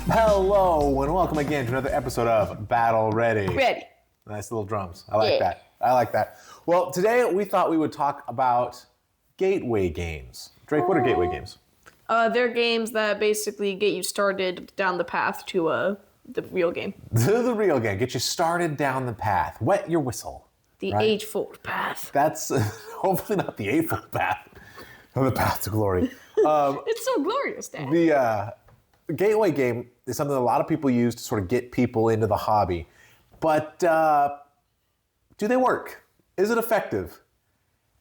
Hello and welcome again to another episode of Battle Ready. Ready. Nice little drums. I like that. I like that. Well, today we thought we would talk about gateway games. Drake, what are gateway games? They're games that basically get you started down the path to the real game. The real game. Get you started down the path. Wet your whistle. The right? eightfold path. That's hopefully not the eightfold path. Or the path to glory. It's so glorious, Dad. The gateway game is something that a lot of people use to sort of get people into the hobby. But do they work? Is it effective?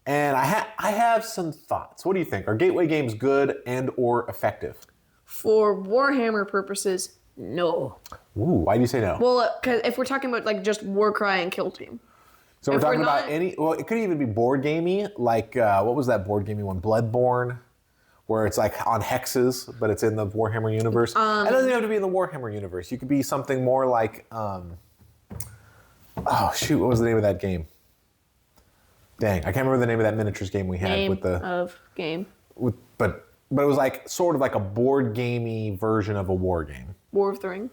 And I have some thoughts. What do you think? Are gateway games good and or effective? For Warhammer purposes, no. Ooh, why do you say no? Well, cause if we're talking about like just Warcry and Kill Team. So we're talking about well, it could even be board gamey, like, what was that board gamey one? Bloodborne, where it's like on hexes, but it's in the Warhammer universe. It doesn't even have to be in the Warhammer universe. You could be something more like, oh shoot, what was the name of that game? Dang, I can't remember the name of that miniatures game we had with the game. But it was like sort of like a board gamey version of a war game. War of the Ring.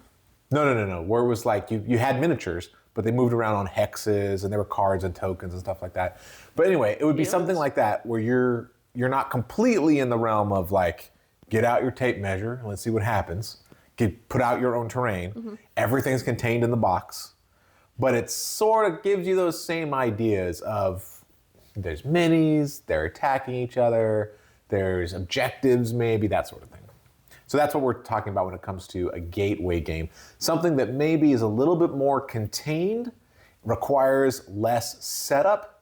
No. Where it was like you had miniatures, but they moved around on hexes and there were cards and tokens and stuff like that. But anyway, it would be something like that where you're not completely in the realm of like, get out your tape measure and let's see what happens. Put out your own terrain. Mm-hmm. Everything's contained in the box. But it sort of gives you those same ideas of there's minis, they're attacking each other, there's objectives maybe, that sort of thing. So that's what we're talking about when it comes to a gateway game. Something that maybe is a little bit more contained, requires less setup,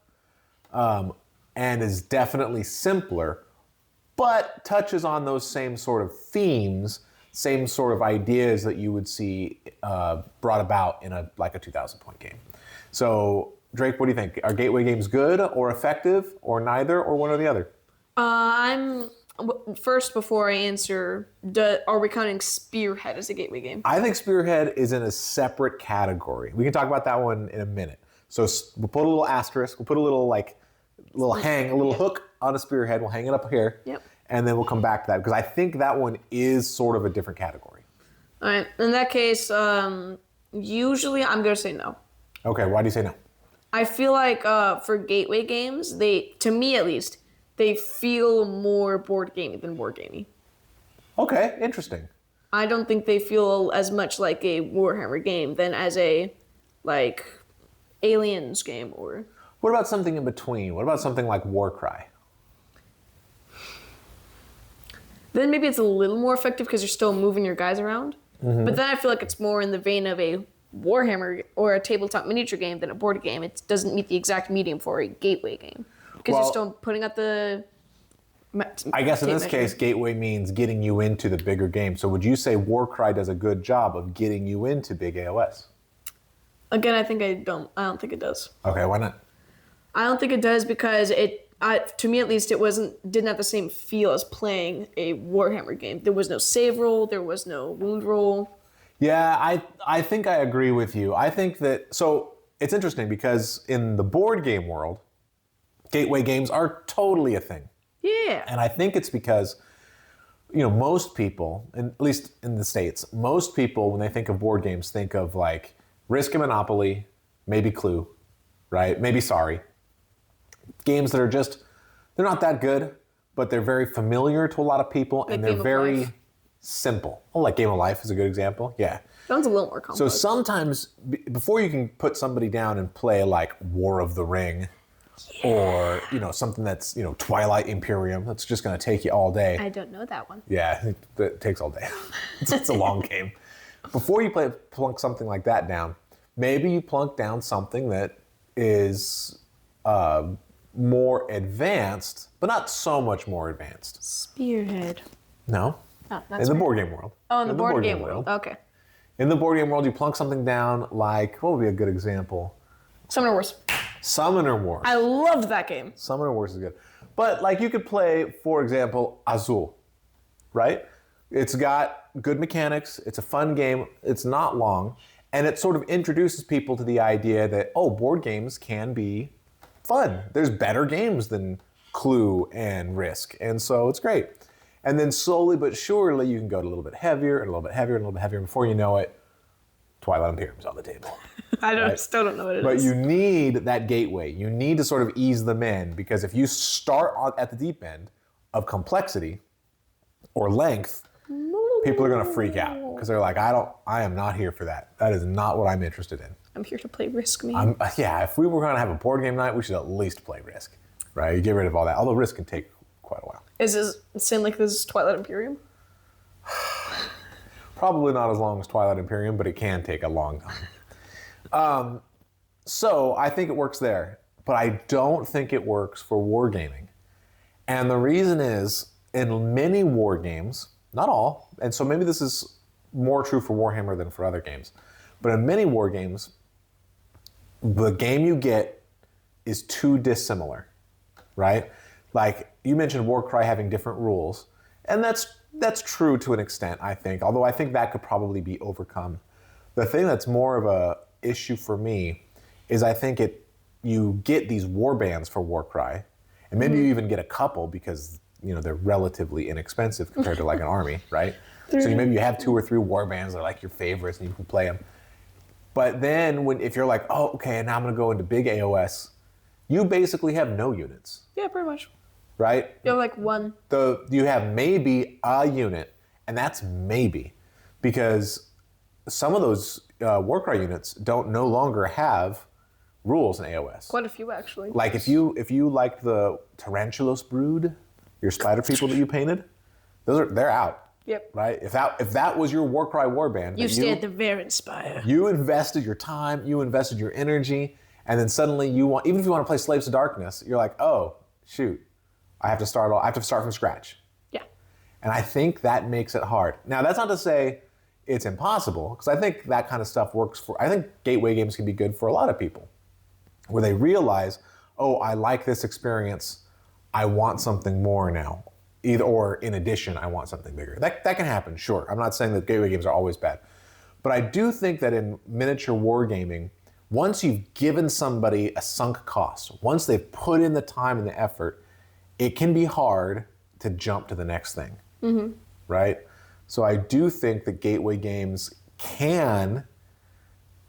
and is definitely simpler, but touches on those same sort of themes, same sort of ideas that you would see brought about in a 2,000 point game. So Drake, what do you think? Are gateway games good or effective or neither or one or the other? First, before I answer, are we counting Spearhead as a gateway game? I think Spearhead is in a separate category. We can talk about that one in a minute. So we'll put a little asterisk. We'll put a little hook on a Spearhead. We'll hang it up here. Yep. And then we'll come back to that because I think that one is sort of a different category. All right. In that case, usually I'm going to say no. Okay. Why do you say no? I feel like for gateway games, to me at least, they feel more board gamey than board gamey. Okay, interesting. I don't think they feel as much like a Warhammer game than as a Aliens game or. What about something in between? What about something like Warcry? Then maybe it's a little more effective because you're still moving your guys around. Mm-hmm. But then I feel like it's more in the vein of a Warhammer or a tabletop miniature game than a board game. It doesn't meet the exact medium for a gateway game. Because you're still putting out the... I guess in this case, gateway means getting you into the bigger game. So would you say Warcry does a good job of getting you into big AOS? Again, I don't think it does. Okay, why not? I don't think it does because to me at least, didn't have the same feel as playing a Warhammer game. There was no save roll, there was no wound roll. Yeah, I think I agree with you. I think that, so it's interesting because in the board game world, gateway games are totally a thing. Yeah. And I think it's because, most people, and at least in the States, most people, when they think of board games, think of like Risk and Monopoly, maybe Clue, right? Maybe Sorry. Games that are they're not that good, but they're very familiar to a lot of people, and they're very simple. Oh, like Game of Life is a good example. Yeah. Sounds a little more complex. So sometimes, before you can put somebody down and play like War of the Ring, or something that's Twilight Imperium, that's just going to take you all day. I don't know that one. Yeah, it takes all day. It's a long game. Before you plunk something like that down, maybe you plunk down something that is more advanced, but not so much more advanced. Spearhead. No. Oh, that's in the board game world. Oh, in the board game world. Okay. In the board game world, you plunk something down like, what would be a good example? Summoner Wars. Summoner Wars. I loved that game. Summoner Wars is good. But like you could play, for example, Azul, right? It's got good mechanics. It's a fun game. It's not long. And it sort of introduces people to the idea that, board games can be fun. There's better games than Clue and Risk. And so it's great. And then slowly but surely you can go to a little bit heavier and a little bit heavier and a little bit heavier. And before you know it, Twilight Imperium's on the table. Still don't know what it is. But you need that gateway. You need to sort of ease them in, because if you start at the deep end of complexity or length, people are going to freak out because they're like, I am not here for that. That is not what I'm interested in. I'm here to play Risk Me. Yeah, if we were going to have a board game night, we should at least play Risk, right? You get rid of all that. Although Risk can take quite a while. Is this sound like this is Twilight Imperium? Probably not as long as Twilight Imperium, but it can take a long time. So I think it works there, but I don't think it works for wargaming. And the reason is, in many war games, not all, and so maybe this is more true for Warhammer than for other games, but in many war games, the game you get is too dissimilar, right? Like you mentioned Warcry having different rules, and that's true to an extent, I think, although I think that could probably be overcome. The thing that's more of a issue for me is I think you get these war bands for Warcry, and maybe you even get a couple because they're relatively inexpensive compared to like an army, right? So maybe you have 2 or 3 war bands that are like your favorites and you can play them. But then if you're like, oh, okay, now I'm going to go into big AOS, you basically have no units. Yeah, pretty much. Right? You have like one. You have maybe a unit, and that's maybe, because some of those Warcry units no longer have rules in AOS. Quite a few, actually. Like if you liked the Tarantulos Brood, your spider people that you painted, they're out. Yep. Right? If that was your Warcry warband, you stay at the Varen Spire. You invested your time, you invested your energy, and then suddenly even if you want to play Slaves to Darkness, you're like, oh shoot, I have to start from scratch. Yeah. And I think that makes it hard. Now that's not to say it's impossible, because I think that kind of stuff works I think gateway games can be good for a lot of people, where they realize, oh, I like this experience, I want something more now. Or in addition, I want something bigger. That can happen, sure. I'm not saying that gateway games are always bad. But I do think that in miniature wargaming, once you've given somebody a sunk cost, once they've put in the time and the effort, it can be hard to jump to the next thing, right? So I do think that gateway games can,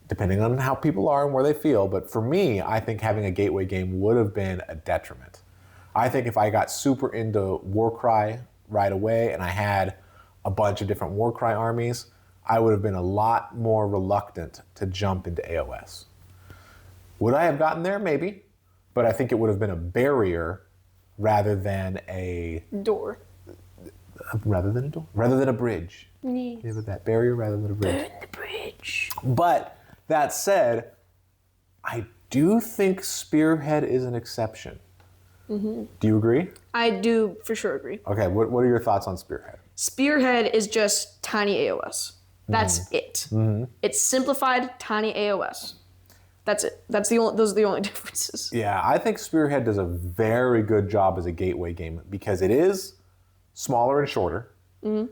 depending on how people are and where they feel, but for me, I think having a gateway game would have been a detriment. I think if I got super into Warcry right away and I had a bunch of different Warcry armies, I would have been a lot more reluctant to jump into AOS. Would I have gotten there? Maybe. But I think it would have been a barrier rather than a door. Rather than a door. Rather than a bridge. Yes. Yeah, but that barrier rather than a bridge. Burn the bridge. But that said, I do think Spearhead is an exception. Do you agree? I do for sure agree. Okay, what are your thoughts on Spearhead? Spearhead is just tiny AOS. That's it. It's simplified tiny AOS. That's it. Those are the only differences. Yeah, I think Spearhead does a very good job as a gateway game because it is smaller and shorter.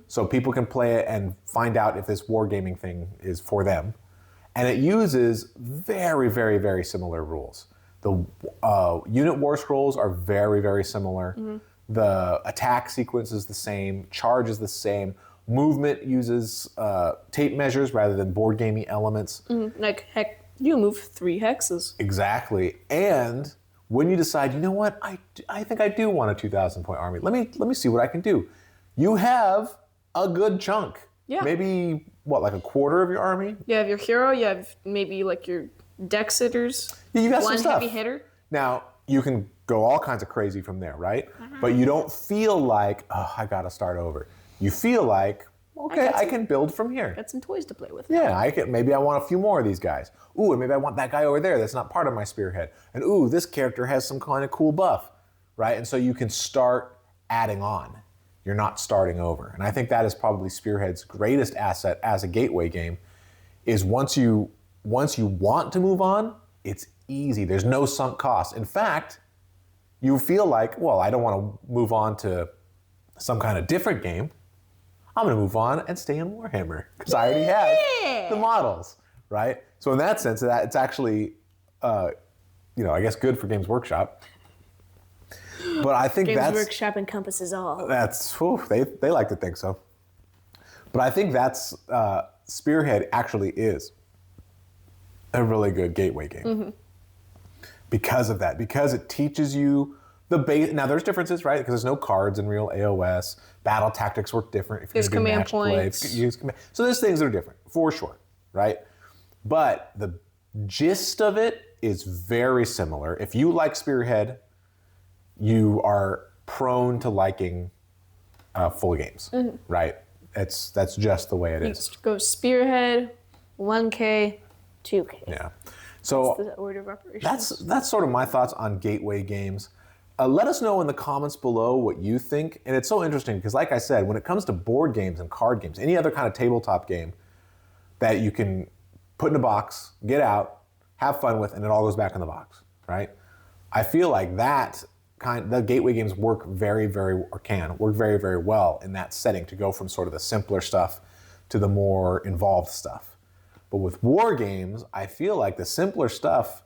So people can play it and find out if this wargaming thing is for them. And it uses very, very, very similar rules. The unit war scrolls are very, very similar. The attack sequence is the same. Charge is the same. Movement uses tape measures rather than board gaming elements. Like, heck, you move 3 hexes. Exactly. And when you decide, you know what, I think I do want a 2,000 point army. Let me see what I can do. You have a good chunk. Yeah. Maybe, like a quarter of your army? You have your hero, you have maybe like your deck sitters. Yeah, you got one some stuff. heavy hitter. Now, you can go all kinds of crazy from there, right? But you don't feel like, oh, I gotta start over. You feel like, okay, I can build from here. Got some toys to play with. Yeah, maybe I want a few more of these guys. Ooh, and maybe I want that guy over there that's not part of my Spearhead. And ooh, this character has some kind of cool buff, right? And so you can start adding on. You're not starting over. And I think that is probably Spearhead's greatest asset as a gateway game, is once you want to move on, it's easy. There's no sunk cost. In fact, you feel like, well, I don't want to move on to some kind of different game. I'm going to move on and stay in Warhammer because I already have the models, right? So in that sense, it's actually, I guess good for Games Workshop. But I think Games that's Workshop encompasses all. they like to think so. But I think that's Spearhead actually is a really good gateway game because of that. Because it teaches you the base. Now there's differences, right? Because there's no cards in real AOS. Battle tactics work different. If There's you're gonna do command match play, points. so there's things that are different for sure, right? But the gist of it is very similar. If you like Spearhead, you are prone to liking full games, right? That's just the way it You is. just go Spearhead, 1K, 2K. Yeah. So The order of operations. that's sort of my thoughts on gateway games. Let us know in the comments below what you think. And it's so interesting because, like I said, when it comes to board games and card games, any other kind of tabletop game that you can put in a box, get out, have fun with, and it all goes back in the box, right? I feel like the gateway games work can work very, very well in that setting to go from sort of the simpler stuff to the more involved stuff. But with war games, I feel like the simpler stuff,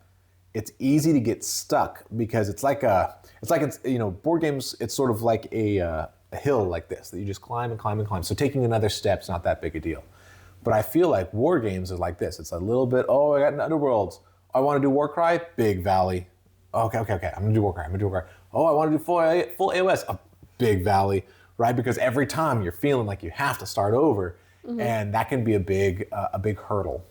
it's easy to get stuck because it's board games, it's sort of like a hill like this that you just climb and climb and climb. So taking another step's not that big a deal. But I feel like war games is like this. It's a little bit, I got Underworlds. I want to do Warcry, big valley. Okay. I'm gonna do Warcry. Oh, I want to do full AOS, a big valley, right? Because every time you're feeling like you have to start over, and that can be a big hurdle.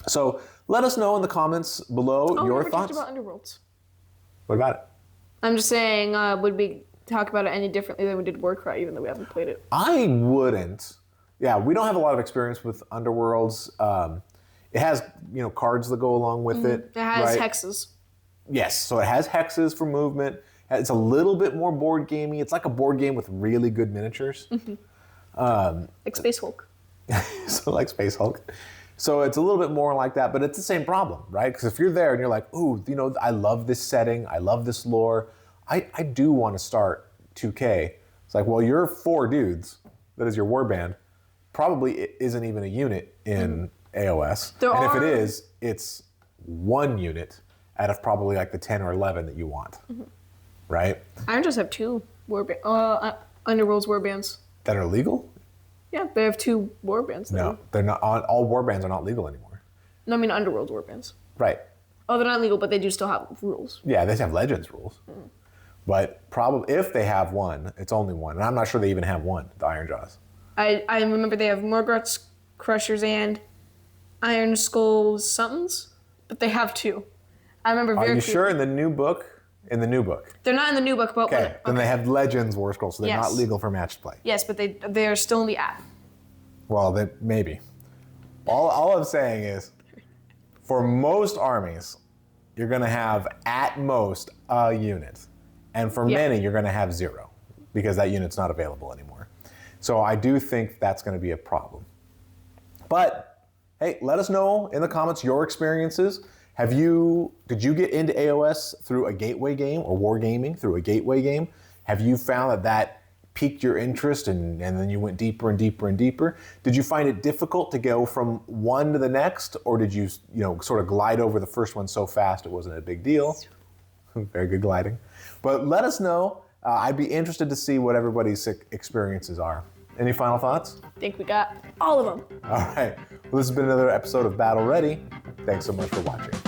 So let us know in the comments below your we thoughts. talked about Underworlds. What about it? I'm just saying, would we talk about it any differently than we did Warcry, even though we haven't played it? I wouldn't. Yeah, we don't have a lot of experience with Underworlds. It has cards that go along with it. It has right? hexes. Yes, so it has hexes for movement. It's a little bit more board gamey. It's like a board game with really good miniatures. Like Space Hulk. So like Space Hulk. So it's a little bit more like that, but it's the same problem, right? Because if you're there and you're like, ooh, I love this setting, I love this lore, I do want to start 2K. It's like, well, you're 4 dudes. That is your warband. Probably isn't even a unit in AOS. And if it is, it's 1 unit out of probably like the 10 or 11 that you want, right? I just have 2 Underworld's warbands. That are legal? Yeah, they have 2 warbands. No, they're not. All warbands are not legal anymore. No, I mean Underworld's warbands. Right. Oh, they're not legal, but they do still have rules. Yeah, they have Legends rules. But probably if they have one, it's only one. And I'm not sure they even have one, the Iron Jaws. I remember they have Morgoth's Crushers and Iron Skull's somethings, but they have 2. I remember very Are you clearly. sure in the new book? In the new book. They're not in the new book, but Okay, then they have Legends War Scrolls, so they're Yes. not legal for match play. yes, but they are still in the app. Well, maybe. All I'm saying is, for most armies, you're going to have at most a unit. And for many, you're going to have 0 because that unit's not available anymore. So I do think that's going to be a problem. But hey, let us know in the comments your experiences. Did you get into AOS through a gateway game or wargaming through a gateway game? Have you found that piqued your interest and then you went deeper and deeper and deeper? Did you find it difficult to go from one to the next, or did you sort of glide over the first one so fast it wasn't a big deal? Very good gliding. But let us know. I'd be interested to see what everybody's experiences are. Any final thoughts? I think we got all of them. All right. Well, this has been another episode of Battle Ready. Thanks so much for watching.